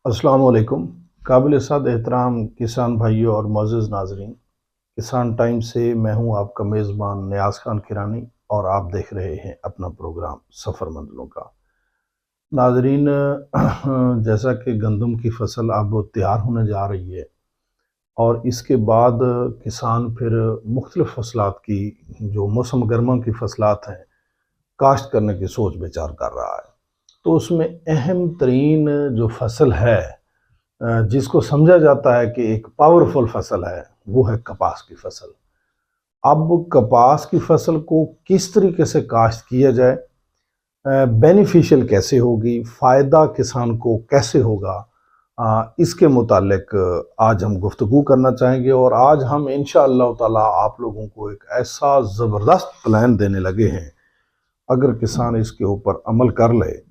अस्सलाम वालेकुम। काबिल साद एहतराम किसान भाइयों और मोअज़्ज़ज़ नाज़रीन, किसान टाइम से मैं हूं आपका मेज़बान नियाज़ खान किरानी और आप देख रहे हैं अपना प्रोग्राम सफ़र मंज़िलों का। नाज़रीन, जैसा कि गंदम की फसल अब तैयार होने जा रही है और इसके बाद किसान फिर मुख्तलिफ़ फसलात की, जो मौसम गर्मा की फसलात हैं, काश्त करने की सोच विचार कर रहा है। तो उसमें अहम तरीन जो फसल है, जिसको समझा जाता है कि एक पावरफुल फसल है, वो है कपास की फसल। अब कपास की फसल को किस तरीके से काश्त किया जाए, बेनिफिशियल कैसे होगी, फ़ायदा किसान को कैसे होगा, इसके मुतालिक आज हम गुफ्तगू करना चाहेंगे। और आज हम इंशाअल्लाह ताला आप लोगों को एक ऐसा ज़बरदस्त प्लान देने लगे हैं, अगर किसान इसके ऊपर अमल कर ले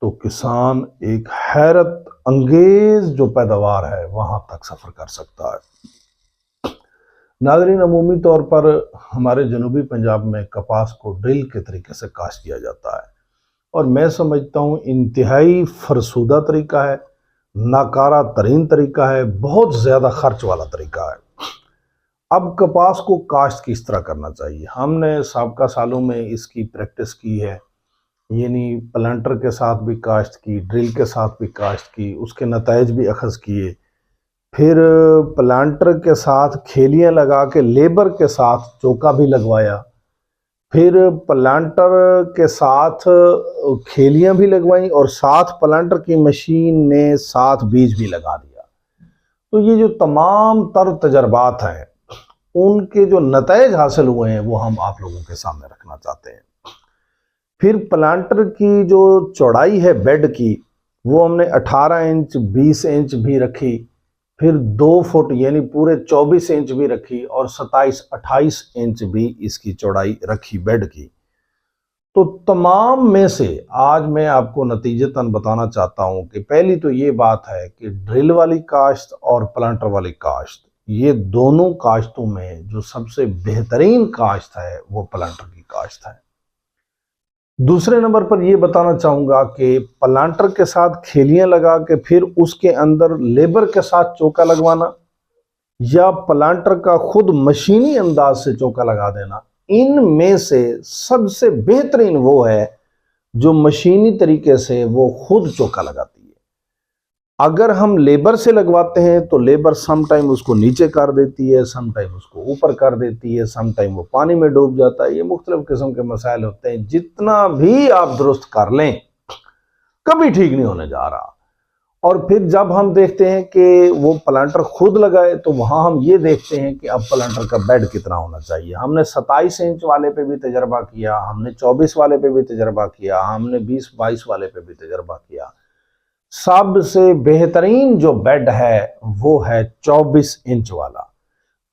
तो किसान एक हैरत अंगेज जो पैदावार है वहां तक सफर कर सकता है। नाज़रीन, अमूमी तौर पर हमारे जनूबी पंजाब में कपास को ड्रिल के तरीके से काश्त किया जाता है और मैं समझता हूँ इंतहाई फरसूदा तरीका है, नाकारा तरीन तरीका है, बहुत ज़्यादा खर्च वाला तरीका है। अब कपास को काश्त किस तरह करना चाहिए, हमने साबका सालों में इसकी प्रैक्टिस की है, यानी प्लांटर के साथ भी काश्त की, ड्रिल के साथ भी काश्त की, उसके नताइज भी अखज़ किए। फिर प्लांटर के साथ खेलियाँ लगा के लेबर के साथ चौका भी लगवाया, फिर प्लांटर के साथ खेलियाँ भी लगवाई और साथ प्लांटर की मशीन ने साथ बीज भी लगा दिया। तो ये जो तमाम तर तजर्बात हैं, उनके जो नताइज हासिल हुए हैं वो हम आप लोगों के सामने रखना चाहते हैं। फिर प्लांटर की जो चौड़ाई है बेड की, वो हमने 18 इंच 20 इंच भी रखी, फिर 2 फुट यानी पूरे 24 इंच भी रखी और 27-28 इंच भी इसकी चौड़ाई रखी बेड की। तो तमाम में से आज मैं आपको नतीजतन बताना चाहता हूं कि पहली तो ये बात है कि ड्रिल वाली काश्त और प्लांटर वाली काश्त, ये दोनों काश्तों में जो सबसे बेहतरीन काश्त है वो प्लांटर की काश्त है। दूसरे नंबर पर यह बताना चाहूंगा कि प्लांटर के साथ खेलियां लगा के फिर उसके अंदर लेबर के साथ चौका लगवाना या प्लांटर का खुद मशीनी अंदाज से चौका लगा देना, इनमें से सबसे बेहतरीन वो है जो मशीनी तरीके से वो खुद चौका लगाती है। अगर हम लेबर से लगवाते हैं तो लेबर सम टाइम उसको नीचे कर देती है, सम टाइम उसको ऊपर कर देती है, सम टाइम वो पानी में डूब जाता है। ये मुख्तलिफ किस्म के मसाइल होते हैं, जितना भी आप दुरुस्त कर लें कभी ठीक नहीं होने जा रहा। और फिर जब हम देखते हैं कि वो प्लांटर खुद लगाए तो वहां हम ये देखते हैं कि अब प्लांटर का बेड कितना होना चाहिए। हमने 27 इंच वाले पे भी तजर्बा किया, हमने 24 वाले पे भी तजर्बा किया, हमने 20-22 वाले पे भी तजर्बा किया। सबसे बेहतरीन जो बेड है वो है 24 इंच वाला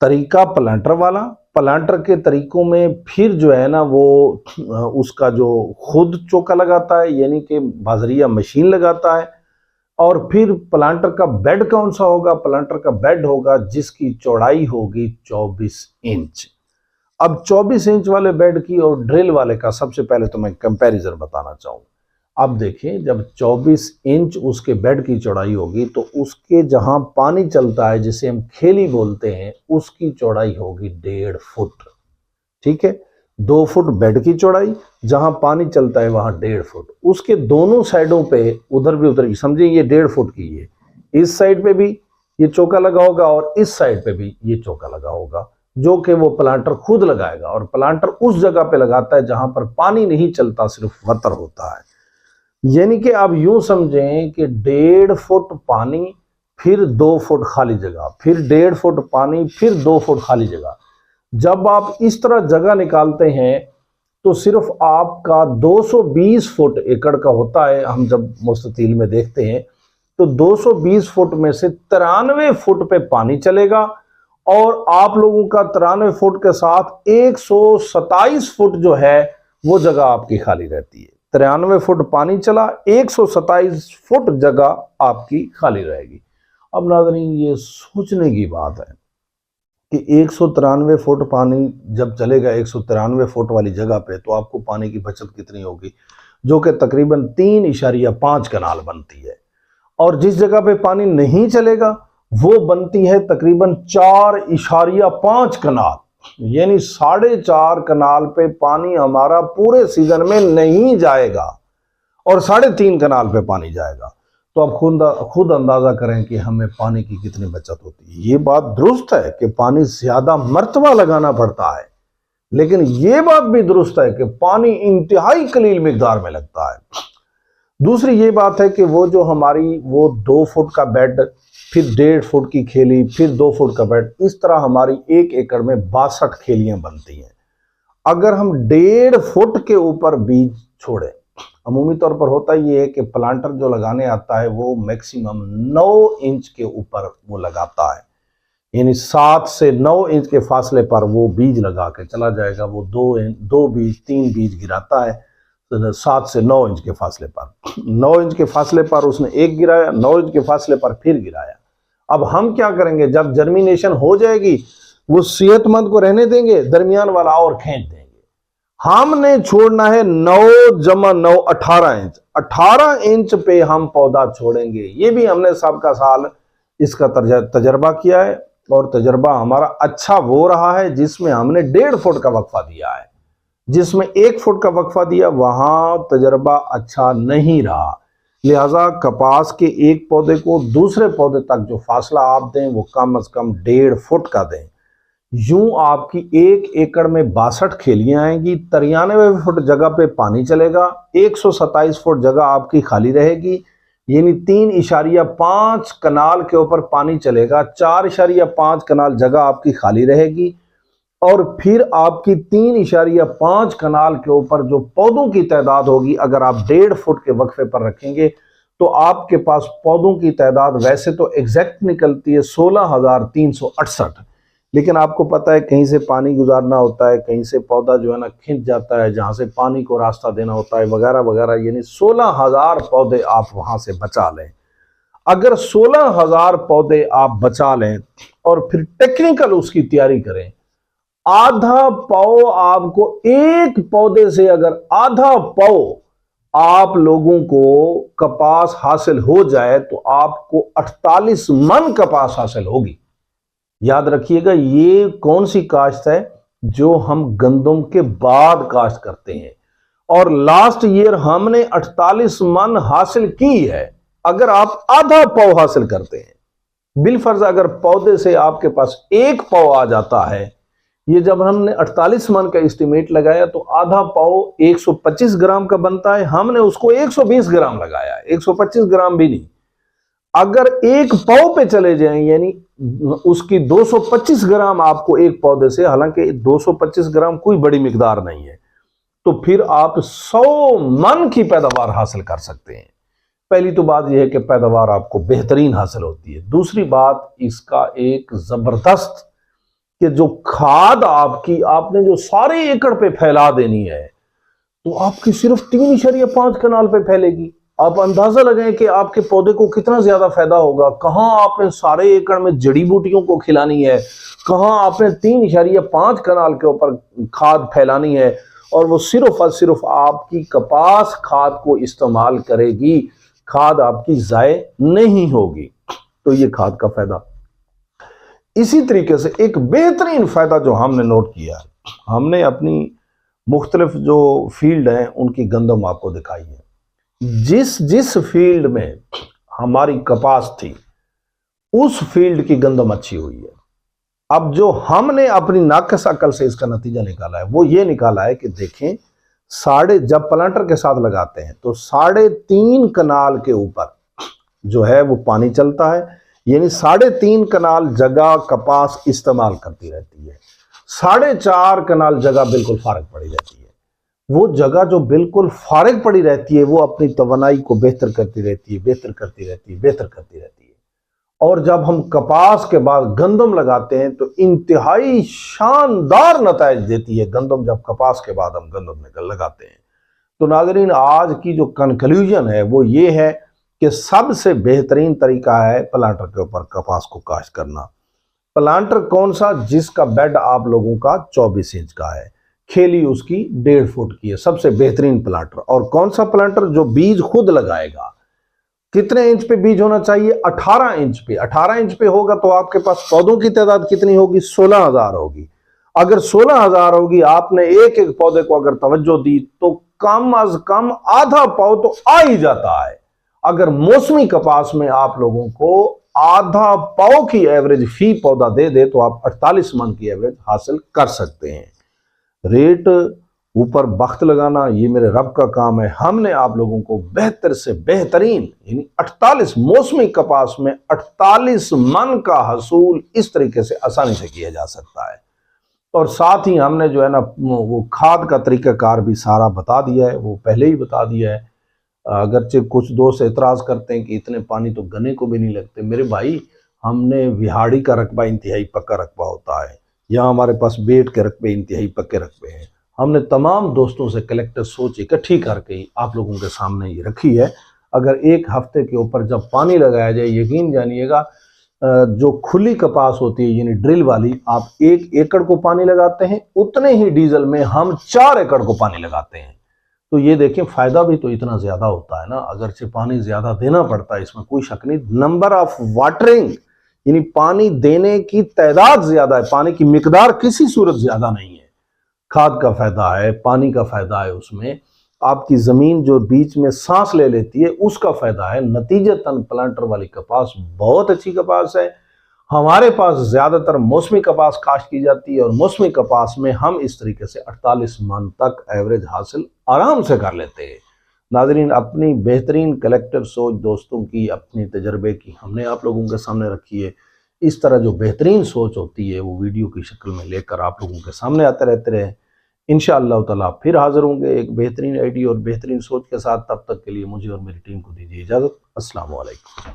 तरीका, प्लांटर वाला। प्लांटर के तरीकों में फिर जो है ना वो उसका जो खुद चौका लगाता है, यानी कि बाजरिया मशीन लगाता है। और फिर प्लांटर का बेड कौन सा होगा, प्लांटर का बेड होगा जिसकी चौड़ाई होगी 24 इंच। अब 24 इंच वाले बेड की और ड्रिल वाले का सबसे पहले तो मैं कंपैरिजन बताना चाहूँ। अब देखिए, जब 24 इंच उसके बेड की चौड़ाई होगी तो उसके जहां पानी चलता है, जिसे हम खेली बोलते हैं, उसकी चौड़ाई होगी 1.5 फुट। ठीक है, 2 फुट बेड की चौड़ाई, जहां पानी चलता है वहां 1.5 फुट। उसके दोनों साइडों पे उधर भी उधर भी समझिए ये 1.5 फुट की है, इस साइड पे भी ये चौका लगा होगा और इस साइड पे भी ये चौका लगा होगा, जो कि वो प्लांटर खुद लगाएगा। और प्लांटर उस जगह पे लगाता है जहां पर पानी नहीं चलता, सिर्फ वतर होता है। यानी कि आप यूं समझें कि 1.5 फुट पानी, फिर 2 फुट खाली जगह, फिर 1.5 फुट पानी, फिर 2 फुट खाली जगह। जब आप इस तरह जगह निकालते हैं तो सिर्फ आपका 220 फुट एकड़ का होता है। हम जब मुस्ततील में देखते हैं तो 220 फुट में से 93 फुट पे पानी चलेगा और आप लोगों का 93 फुट के साथ 127 फुट जो है वो जगह आपकी खाली रहती है। 93 फुट पानी चला, 127 फुट जगह आपकी खाली रहेगी। अब नाज़रीन, ये सोचने की बात है कि 193 फुट पानी जब चलेगा 193 फुट वाली जगह पे, तो आपको पानी की बचत कितनी होगी, जो कि तकरीबन 3.5 कनाल बनती है। اور جس جگہ پہ پانی نہیں چلے گا وہ بنتی ہے تقریباً 4.5 کنال، یعنی 4.5 کنال پہ پانی ہمارا پورے سیزن میں نہیں جائے گا اور 3.5 کنال پہ پانی جائے گا۔ تو اب خود اندازہ کریں کہ ہمیں پانی کی کتنی بچت ہوتی ہے۔ یہ بات درست ہے کہ پانی زیادہ مرتبہ لگانا پڑتا ہے، لیکن یہ بات بھی درست ہے کہ پانی انتہائی قلیل مقدار میں لگتا ہے۔ دوسری یہ بات ہے کہ وہ جو ہماری 2 فٹ کا بیڈ، پھر 1.5 فٹ کی کھیلی، پھر 2 فٹ کا بیڈ، اس طرح ہماری 1 ایکڑ میں 62 کھیلیاں بنتی ہیں۔ اگر ہم 1.5 فٹ کے اوپر بیج چھوڑیں، عمومی طور پر ہوتا یہ ہے کہ پلانٹر جو لگانے آتا ہے وہ میکسیمم 9 انچ کے اوپر وہ لگاتا ہے، یعنی 7 سے 9 انچ کے فاصلے پر وہ بیج لگا کے چلا جائے گا۔ وہ 2 بیج 3 بیج گراتا ہے 7 سے 9 انچ کے فاصلے پر۔ 9 انچ کے فاصلے پر اس نے ایک گرایا، 9 انچ کے فاصلے پر پھر گرایا۔ اب ہم کیا کریں گے؟ جب جرمینیشن ہو جائے گی وہ صحت مند کو رہنے دیں گے، درمیان والا اور کھینچ دیں گے۔ ہم نے چھوڑنا ہے 9 × 9 18 انچ، 18 انچ پہ ہم پودا چھوڑیں گے۔ یہ بھی ہم نے سابقہ سال اس کا تجربہ کیا ہے، اور تجربہ ہمارا اچھا وہ رہا ہے جس میں ہم نے 1.5 فٹ کا وقفہ دیا ہے۔ جس میں 1 فٹ کا وقفہ دیا وہاں تجربہ اچھا نہیں رہا، لہٰذا کپاس کے ایک پودے کو دوسرے پودے تک جو فاصلہ آپ دیں وہ کم از کم 1.5 فٹ کا دیں۔ یوں آپ کی 1 ایکڑ میں 62 کھیلیاں آئیں گی، 93 فٹ جگہ پہ پانی چلے گا، 127 فٹ جگہ آپ کی خالی رہے گی، یعنی 3.5 کنال کے اوپر پانی چلے گا، 4.5 کنال جگہ آپ کی خالی رہے گی، اور پھر آپ کی 3.5 کنال کے اوپر جو پودوں کی تعداد ہوگی، اگر آپ 1.5 فٹ کے وقفے پر رکھیں گے تو آپ کے پاس پودوں کی تعداد ویسے تو ایگزیکٹ نکلتی ہے 16,368، لیکن آپ کو پتہ ہے کہیں سے پانی گزارنا ہوتا ہے، کہیں سے پودا جو ہے نا کھنچ جاتا ہے، جہاں سے پانی کو راستہ دینا ہوتا ہے وغیرہ وغیرہ، یعنی 16,000 پودے آپ وہاں سے بچا لیں۔ اگر 16,000 پودے آپ بچا لیں اور پھر ٹیکنیکل اس کی تیاری کریں، آدھا پاؤ آپ کو ایک پودے سے، اگر آدھا پاؤ آپ لوگوں کو کپاس حاصل ہو جائے تو آپ کو 48 من کپاس حاصل ہوگی۔ یاد رکھیے گا یہ کون سی کاشت ہے؟ جو ہم گندم کے بعد کاشت کرتے ہیں، اور لاسٹ ایئر ہم نے 48 من حاصل کی ہے۔ اگر آپ آدھا پاؤ حاصل کرتے ہیں، بالفرض اگر پودے سے آپ کے پاس 1 پاؤ آ جاتا ہے، یہ جب ہم نے 48 من کا اسٹیمیٹ لگایا تو آدھا پاؤ 125 گرام کا بنتا ہے، ہم نے اس کو 120 گرام لگایا، 125 گرام بھی نہیں۔ اگر 1 پاؤ پہ چلے جائیں، یعنی اس کی 225 گرام آپ کو ایک پودے سے، حالانکہ 225 گرام کوئی بڑی مقدار نہیں ہے، تو پھر آپ 100 من کی پیداوار حاصل کر سکتے ہیں۔ پہلی تو بات یہ ہے کہ پیداوار آپ کو بہترین حاصل ہوتی ہے۔ دوسری بات اس کا ایک زبردست کہ جو کھاد آپ نے جو سارے ایکڑ پہ پھیلا دینی ہے تو آپ کی صرف 3.5 کنال پہ پھیلے گی۔ آپ اندازہ لگائیں کہ آپ کے پودے کو کتنا زیادہ فائدہ ہوگا۔ کہاں آپ نے سارے ایکڑ میں جڑی بوٹیوں کو کھلانی ہے، کہاں آپ نے 3.5 کنال کے اوپر کھاد پھیلانی ہے، اور وہ صرف اور صرف آپ کی کپاس کھاد کو استعمال کرے گی، کھاد آپ کی ضائع نہیں ہوگی۔ تو یہ کھاد کا فائدہ۔ اسی طریقے سے ایک بہترین فائدہ جو ہم نے نوٹ کیا ہے، ہم نے اپنی مختلف جو فیلڈ ہیں ان کی گندم آپ کو دکھائی ہے۔ جس فیلڈ میں ہماری کپاس تھی اس فیلڈ کی گندم اچھی ہوئی ہے۔ اب جو ہم نے اپنی ناقص عقل سے اس کا نتیجہ نکالا ہے وہ یہ نکالا ہے کہ دیکھیں جب پلانٹر کے ساتھ لگاتے ہیں تو 3.5 کنال کے اوپر جو ہے وہ پانی چلتا ہے، یعنی 3.5 کنال جگہ کپاس استعمال کرتی رہتی ہے، 4.5 کنال جگہ بالکل فارغ پڑی رہتی ہے۔ وہ جگہ جو بالکل فارغ پڑی رہتی ہے وہ اپنی توانائی کو بہتر کرتی رہتی ہے۔ اور جب ہم کپاس کے بعد گندم لگاتے ہیں تو انتہائی شاندار نتائج دیتی ہے گندم، جب کپاس کے بعد ہم گندم لگاتے ہیں۔ تو ناظرین، آج کی جو کنکلوژن ہے وہ یہ ہے کہ سب سے بہترین طریقہ ہے پلانٹر کے اوپر کپاس کو کاشت کرنا۔ پلانٹر کون سا؟ جس کا بیڈ آپ لوگوں کا 24 انچ کا ہے، کھیلی اس کی 1.5 فٹ کی ہے، سب سے بہترین پلانٹر۔ اور کون سا پلانٹر؟ جو بیج خود لگائے گا، कितने इंच पे बीज होना चाहिए? 18 इंच पे। 18 इंच पे होगा तो आपके पास पौधों की तादाद कितनी होगी? 16,000 होगी। अगर 16,000 होगी, आपने एक एक पौधे को अगर तवज्जो दी तो कम अज कम आधा पाव तो आ ही जाता है। अगर मौसमी कपास में आप लोगों को आधा पाव की एवरेज फी पौधा दे दे तो आप 48 मन की एवरेज हासिल कर सकते हैं। रेट ऊपर बख्त लगाना ये मेरे रब का काम है। हमने आप लोगों को बेहतर से बेहतरीन यानी 48 मौसमी कपास में 48 मन का हसूल इस तरीके से आसानी से किया जा सकता है। और साथ ही हमने जो है ना वो खाद का तरीकाकार भी सारा बता दिया है, वो पहले ही बता दिया है। अगरचे कुछ दोस्त एतराज़ करते हैं कि इतने पानी तो गन्ने को भी नहीं लगते। मेरे भाई, हमने विहाड़ी का रकबा इंतहाई पक्का रकबा होता है, यहाँ हमारे पास बेट के रकबे इंतहाई पक्के रकबे हैं। हमने तमाम दोस्तों से कलेक्टर सोच इकट्ठी करके ही आप लोगों के सामने ये रखी है। अगर एक हफ्ते के ऊपर जब पानी लगाया जाए, यकीन जानिएगा जो खुली कपास होती है यानी ड्रिल वाली, आप 1 एकड़ को पानी लगाते हैं, उतने ही डीजल में हम 4 एकड़ को पानी लगाते हैं। तो ये देखें, फायदा भी तो इतना ज्यादा होता है ना। अगरचे पानी ज्यादा देना पड़ता है, इसमें कोई शक नहीं। नंबर ऑफ वाटरिंग यानी पानी देने की तादाद ज्यादा है, पानी की मिकदार किसी सूरत ज्यादा नहीं है। खाद का फायदा है, पानी का फायदा है, उसमें आपकी जमीन जो बीच में सांस ले लेती है उसका फायदा है। नतीजतन प्लांटर वाली कपास बहुत अच्छी कपास है। हमारे पास ज्यादातर मौसमी कपास काश्त की जाती है और मौसमी कपास में हम इस तरीके से 48 मन तक एवरेज हासिल आराम से कर लेते हैं। नाजरीन, अपनी बेहतरीन कलेक्टर सोच दोस्तों की, अपने तजर्बे की हमने आप लोगों के सामने रखी है। इस तरह जो बेहतरीन सोच होती है वो वीडियो की शक्ल में लेकर आप लोगों के सामने आते रहते रहे। इंशाअल्लाह ताला फिर हाजिर होंगे एक बेहतरीन आइडिया और बेहतरीन सोच के साथ। तब तक के लिए मुझे और मेरी टीम को दीजिए इजाज़त। अस्सलाम वालेकुम।